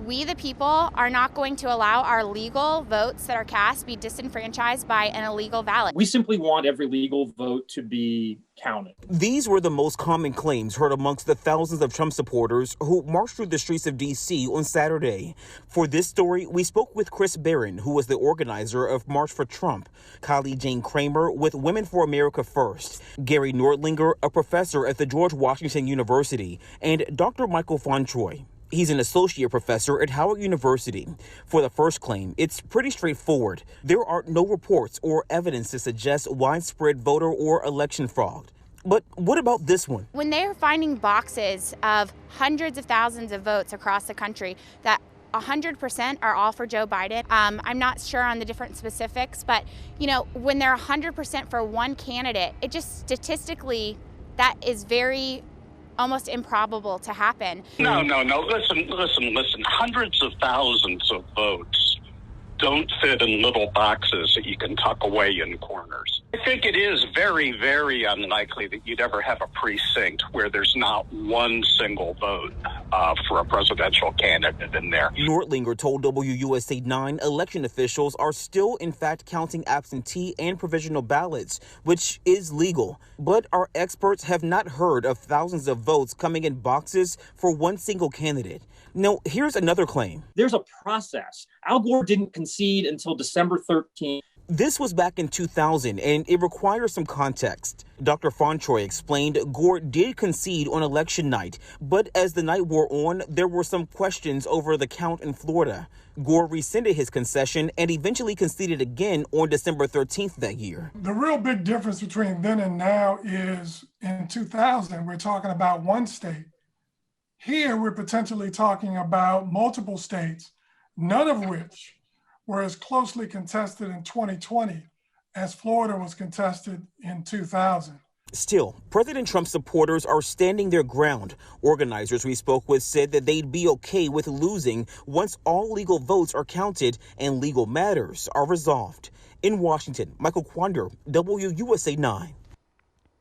We, the people, are not going to allow our legal votes that are cast be disenfranchised by an illegal ballot. We simply want every legal vote to be counted. These were the most common claims heard amongst the thousands of Trump supporters who marched through the streets of D.C. on Saturday. For this story, we spoke with Chris Barron, who was the organizer of March for Trump, Kylie Jane Kramer with Women for America First, Gary Nordlinger, a professor at the George Washington University, and Dr. Michael Fontroy. He's an associate professor at Howard University. For the first claim, it's pretty straightforward. There are no reports or evidence to suggest widespread voter or election fraud. But what about this one? When they're finding boxes of hundreds of thousands of votes across the country that 100% are all for Joe Biden. I'm not sure on the different specifics, but when they're 100% for one candidate, it just statistically, that is very almost improbable to happen. No. Listen. Hundreds of thousands of votes don't fit in little boxes that you can tuck away in corners. I think it is very, very unlikely that you'd ever have a precinct where there's not one single vote for a presidential candidate in there. Nordlinger told WUSA 9 election officials are still, in fact, counting absentee and provisional ballots, which is legal. But our experts have not heard of thousands of votes coming in boxes for one single candidate. Now, here's another claim. There's a process. Al Gore didn't concede until December 13th. This was back in 2000, and it requires some context. Dr. Fontroy explained Gore did concede on election night, but as the night wore on, there were some questions over the count in Florida. Gore rescinded his concession and eventually conceded again on December 13th that year. The real big difference between then and now is in 2000, we're talking about one state. Here, we're potentially talking about multiple states, none of which were as closely contested in 2020 as Florida was contested in 2000. Still, President Trump's supporters are standing their ground. Organizers we spoke with said that they'd be okay with losing once all legal votes are counted and legal matters are resolved. In Washington, Michael Quander, WUSA 9.